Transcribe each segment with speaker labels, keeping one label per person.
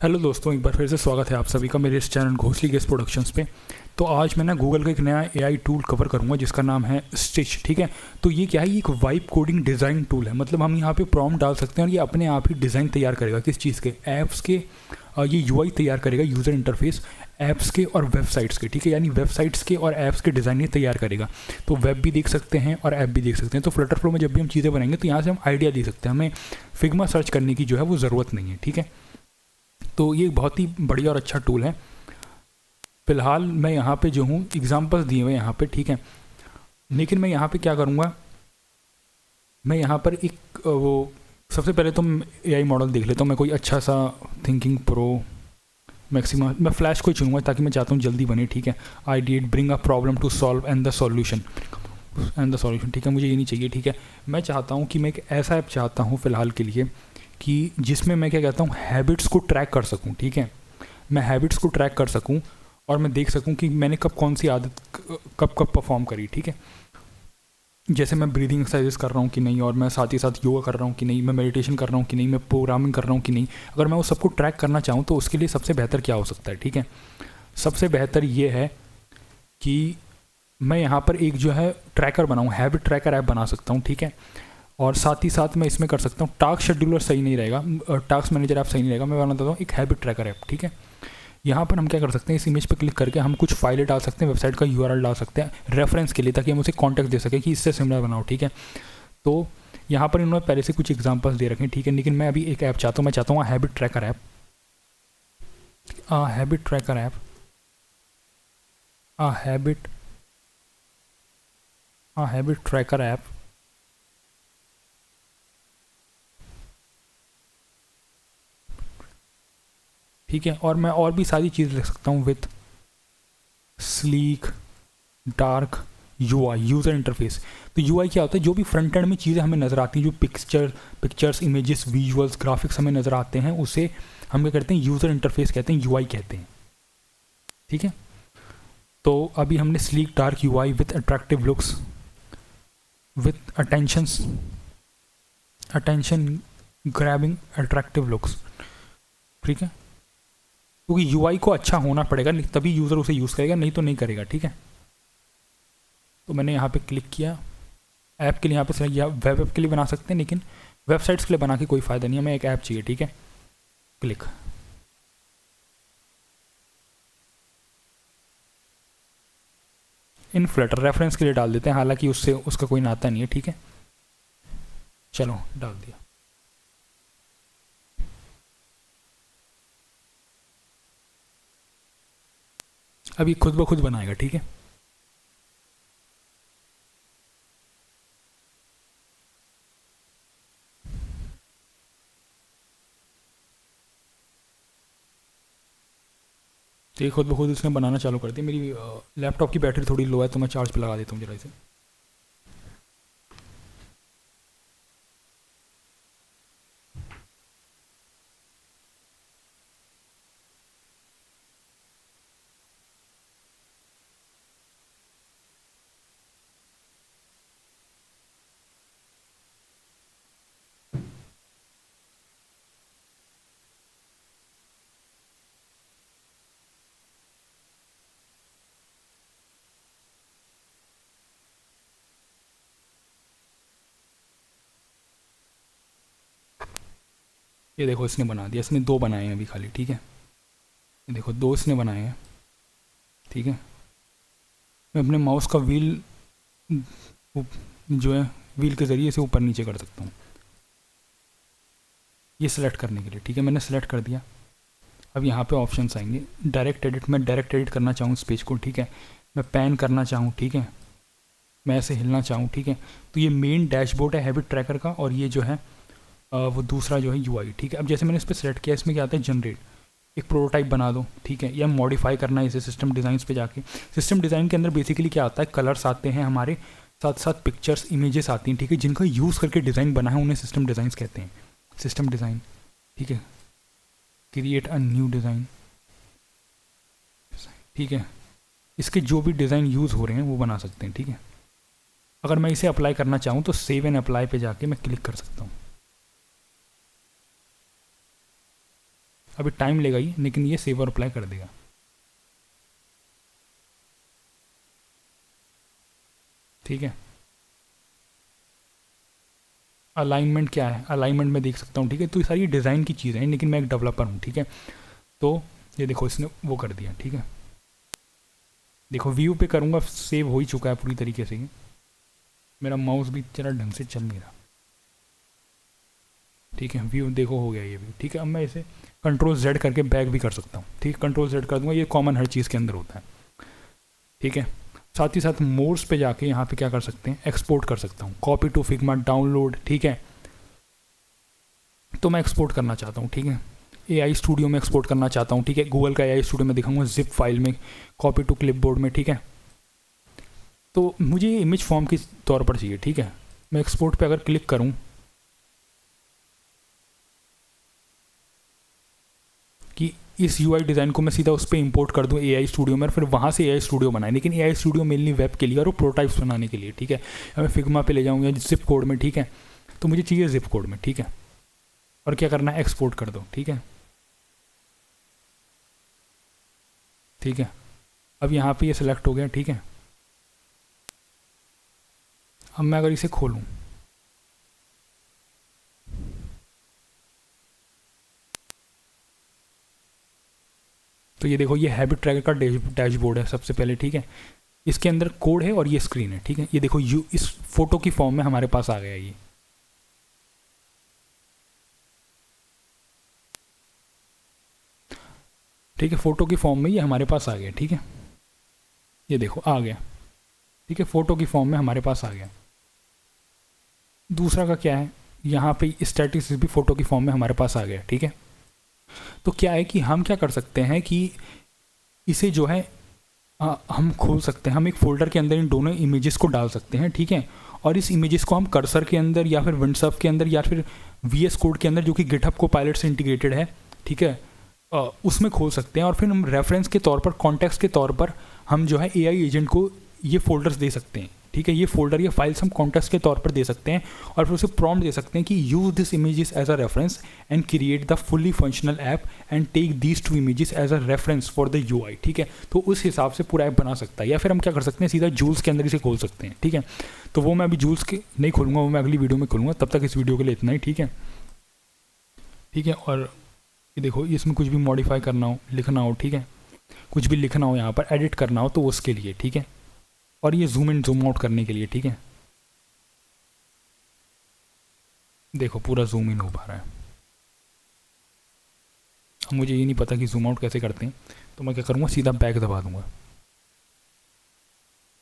Speaker 1: Hello दोस्तों, एक बार फिर से स्वागत है आप सभी का मेरे इस चैनल घोसली गेस प्रोडक्शंस पे। तो आज मैं ना गूगल का एक नया एआई टूल कवर करूंगा जिसका नाम है स्टिच। ठीक है, तो ये क्या है, ये एक वाइब कोडिंग डिज़ाइन टूल है। मतलब हम यहाँ पे प्रॉम्प्ट डाल सकते हैं और ये अपने आप ही डिज़ाइन तैयार करेगा। किस चीज़ के? ऐप्स के। ये यूआई तैयार करेगा, यूज़र इंटरफेस ऐप्स के और वेबसाइट्स के। ठीक है, यानी वेबसाइट्स के और ऐप्स के डिज़ाइन ये तैयार करेगा। तो वेब भी देख सकते हैं और ऐप भी देख सकते हैं। तो फ्लटर फ्लो में जब भी हम चीज़ें बनाएंगे तो यहाँ से हम आइडिया दे सकते हैं, हमें फिग्मा सर्च करने की जो है वो ज़रूरत नहीं है। ठीक है, तो ये बहुत ही बढ़िया और अच्छा टूल है। फिलहाल मैं यहाँ पे जो हूँ एग्जांपल्स दिए हुए यहाँ पे। ठीक है, लेकिन मैं यहाँ पे क्या करूँगा, मैं यहाँ पर एक वो सबसे पहले तो एआई मॉडल देख लेता हूँ। मैं कोई अच्छा सा थिंकिंग प्रो मैक्सिमा, मैं फ्लैश को ही चुनूँगा ताकि मैं चाहता हूँ जल्दी बने। ठीक है, I did bring a problem to solve and the solution ठीक है, मुझे ये नहीं चाहिए। ठीक है, मैं चाहता हूँ कि मैं एक ऐसा ऐप चाहता हूँ फ़िलहाल के लिए कि जिसमें मैं क्या कहता हूँ, हैबिट्स को ट्रैक कर सकूँ। ठीक है, मैं हैबिट्स को ट्रैक कर सकूँ और मैं देख सकूँ कि मैंने कब कौन सी आदत कब कब परफॉर्म करी। ठीक है, जैसे मैं ब्रीदिंग एक्सरसाइजेस कर रहा हूँ कि नहीं, और मैं साथ ही साथ योगा कर रहा हूँ कि नहीं, मैं मेडिटेशन कर रहा हूँ कि नहीं, मैं प्रोग्रामिंग कर रहा हूँ कि नहीं। अगर मैं उस सबको ट्रैक करना चाहूँ तो उसके लिए सबसे बेहतर क्या हो सकता है? ठीक है, सबसे बेहतर ये है कि मैं यहाँ पर एक जो है ट्रैकर बनाऊँ, हैबिट ट्रैकर ऐप बना सकता हूँ। ठीक है, और साथ ही साथ मैं इसमें कर सकता हूँ, टास्क शेड्यूलर सही नहीं रहेगा, टास्क मैनेजर ऐप सही नहीं रहेगा, मैं बना देता हूँ एक हैबिट ट्रैकर ऐप। ठीक है, यहाँ पर हम क्या कर सकते हैं, इस इमेज पर क्लिक करके हम कुछ फाइलें डाल सकते हैं, वेबसाइट का यूआरएल डाल सकते हैं रेफरेंस के लिए, ताकि हम उसे कॉन्टेक्ट दे सकें कि इससे सिमिलर बनाओ। ठीक है, तो यहाँ पर इन्होंने पहले से कुछ एग्जांपल्स दे रखे हैं। ठीक है, लेकिन मैं अभी एक ऐप चाहता हूँ, मैं चाहता हूँ habit tracker app, habit tracker app, habit habit tracker app. ठीक है, और मैं और भी सारी चीज़ लिख सकता हूँ with sleek dark UI, user interface. तो यूआई क्या होता है? जो भी फ्रंट एंड में चीज़ें हमें नज़र आती हैं, जो पिक्चर्स इमेजेस विजुअल्स ग्राफिक्स हमें नज़र आते हैं, उसे हम क्या करते हैं, यूज़र इंटरफेस कहते हैं, यूआई कहते हैं। ठीक है, तो अभी हमने sleek dark UI with attractive looks with attention grabbing attractive looks. ठीक है, क्योंकि यूआई को अच्छा होना पड़ेगा, तभी यूज़र उसे यूज़ करेगा, नहीं तो नहीं करेगा। ठीक है, तो मैंने यहाँ पे क्लिक किया, ऐप के लिए यहाँ पे सेलेक्ट किया। वेब ऐप के लिए बना सकते हैं, लेकिन वेबसाइट्स के लिए बना के कोई फ़ायदा नहीं है, हमें एक ऐप चाहिए। ठीक है, क्लिक। इन फ्लटर रेफरेंस के लिए डाल देते हैं, हालांकि उससे उसका कोई नाता नहीं है। ठीक है, चलो डाल दिया। अभी खुद ब खुद बनाएगा। ठीक है, तो ये खुद ब खुद इसने बनाना चालू कर दिया। मेरी लैपटॉप की बैटरी थोड़ी लो है, तो मैं चार्ज पे लगा देता हूँ जरा इसे। ये देखो इसने बना दिया, इसने दो बनाए हैं अभी खाली। ठीक है, ये देखो दो इसने बनाए हैं। ठीक है, मैं अपने माउस का व्हील जो है व्हील के ज़रिए इसे ऊपर नीचे कर सकता हूँ, ये सिलेक्ट करने के लिए। ठीक है, मैंने सेलेक्ट कर दिया। अब यहाँ पे ऑप्शंस आएंगे, डायरेक्ट एडिट, मैं डायरेक्ट एडिट करना चाहूँ इस पेज को। ठीक है, मैं पैन करना चाहूँ। ठीक है, मैं ऐसे हिलना चाहूँ। ठीक है, तो ये मेन डैशबोर्ड है हैबिट ट्रैकर का, और ये जो है वो दूसरा जो है यूआई। ठीक है, अब जैसे मैंने इस पर सेलेक्ट किया, इसमें क्या आता है, जनरेट एक प्रोटोटाइप बना दो। ठीक है, या मॉडिफाई करना है इसे सिस्टम डिज़ाइंस पे जाके। सिस्टम डिज़ाइन के अंदर बेसिकली क्या आता है, कलर्स आते हैं हमारे, साथ साथ पिक्चर्स इमेजेस आती हैं। ठीक है, जिनका यूज़ करके डिज़ाइन बना है उन्हें सिस्टम डिज़ाइंस कहते हैं, सिस्टम डिज़ाइन। ठीक है, क्रिएट अ न्यू डिज़ाइन। ठीक है, इसके जो भी डिज़ाइन यूज़ हो रहे हैं वो बना सकते हैं। ठीक है, अगर मैं इसे अप्लाई करना चाहूँ तो सेव एंड अप्लाई पे जाके मैं क्लिक कर सकता हूँ। अभी टाइम लेगा ही, लेकिन ये सेव और अप्लाई कर देगा। ठीक है, अलाइनमेंट क्या है, अलाइनमेंट में देख सकता हूँ। ठीक है, तो ये सारी डिज़ाइन की चीज़ें हैं, लेकिन मैं एक डेवलपर हूँ। ठीक है, तो ये देखो इसने वो कर दिया। ठीक है, देखो व्यू पे करूँगा, सेव हो ही चुका है पूरी तरीके से। मेरा माउस भी जरा ढंग से चल नहीं रहा। ठीक है, व्यू देखो हो गया ये भी। ठीक है, अब मैं इसे कंट्रोल Z करके बैक भी कर सकता हूँ। ठीक है, कंट्रोल Z कर दूँगा, ये कॉमन हर चीज़ के अंदर होता है। ठीक है, साथ ही साथ मोड्स पे जाके यहाँ पे क्या कर सकते हैं, एक्सपोर्ट कर सकता हूँ, कॉपी टू फिग्मा, डाउनलोड। ठीक है, तो मैं एक्सपोर्ट करना चाहता हूँ। ठीक है, AI स्टूडियो में एक्सपोर्ट करना चाहता हूँ। ठीक है, गूगल का AI स्टूडियो में दिखाऊंगा जिप फाइल में, कॉपी टू क्लिपबोर्ड में। ठीक है, तो मुझे ये इमेज फॉर्म के तौर पर चाहिए। ठीक है, मैं एक्सपोर्ट पे अगर क्लिक करूँ कि इस UI डिज़ाइन को मैं सीधा उस पर इंपोर्ट कर दूँ AI स्टूडियो में, और फिर वहाँ से AI स्टूडियो बनाए, लेकिन AI स्टूडियो मेनली वेब के लिए और वो प्रोटाइप्स बनाने के लिए। ठीक है, मैं फिग्मा पे ले जाऊँगा जिप कोड में। ठीक है, तो मुझे चाहिए जिप कोड में। ठीक है, और क्या करना है, एक्सपोर्ट कर दो। ठीक है, ठीक है, अब यहाँ पे ये सिलेक्ट हो गया। ठीक है, अब मैं अगर इसे खोलूँ, तो ये देखो, ये हैबिट ट्रैकर का डैशबोर्ड है सबसे पहले। ठीक है, इसके अंदर कोड है और ये स्क्रीन है। ठीक है, ये देखो यू इस फोटो की फॉर्म में हमारे पास आ गया ये। ठीक है, फोटो की फॉर्म में ये हमारे पास आ गया। ठीक है, ये देखो आ गया। ठीक है, फोटो की फॉर्म में हमारे पास आ गया। दूसरा का क्या है, यहाँ पे स्टैटिक्स भी फोटो की फॉर्म में हमारे पास आ गया। ठीक है, तो क्या है कि हम क्या कर सकते हैं कि इसे जो है हम खोल सकते हैं, हम एक फोल्डर के अंदर इन दोनों इमेजेस को डाल सकते हैं। ठीक है, और इस इमेजेस को हम कर्सर के अंदर या फिर विंडसर्फ के अंदर या फिर VS कोड के अंदर, जो कि गिटहब को पायलट से इंटीग्रेटेड है। ठीक है, उसमें खोल सकते हैं, और फिर हम रेफरेंस के तौर पर, कॉन्टेक्स्ट के तौर पर हम जो है AI एजेंट को ये फोल्डर्स दे सकते हैं। ठीक है, ये फोल्डर, ये फाइल्स हम कॉन्टेक्स्ट के तौर पर दे सकते हैं, और फिर उसे प्रॉम्प्ट दे सकते हैं कि use this images as a reference and create the fully functional app and take these two images as a reference for the UI। ठीक है, तो उस हिसाब से पूरा ऐप बना सकता है। या फिर हम क्या कर सकते हैं, सीधा जूल्स के अंदर इसे खोल सकते हैं। ठीक है, तो वो मैं अभी जूल्स के नहीं खोलूँगा, वो मैं अगली वीडियो में खोलूँगा। तब तक इस वीडियो के लिए इतना ही। ठीक है, ठीक है, और ये देखो, इसमें कुछ भी मॉडिफाई करना हो, लिखना हो, ठीक है, कुछ भी लिखना हो, यहाँ पर एडिट करना हो, तो उसके लिए। ठीक है, और ये जूम इन जूम आउट करने के लिए। ठीक है, देखो पूरा जूम इन हो पा रहा है। अब मुझे ये नहीं पता कि जूम आउट कैसे करते हैं, तो मैं क्या करूँगा, सीधा बैक दबा दूंगा।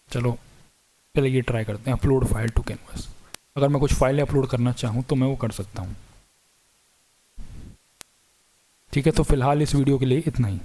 Speaker 1: चलो पहले ये ट्राई करते हैं, अपलोड फाइल टू कैनवास। अगर मैं कुछ फाइलें अपलोड करना चाहूँ तो मैं वो कर सकता हूँ। ठीक है, तो फिलहाल इस वीडियो के लिए इतना ही।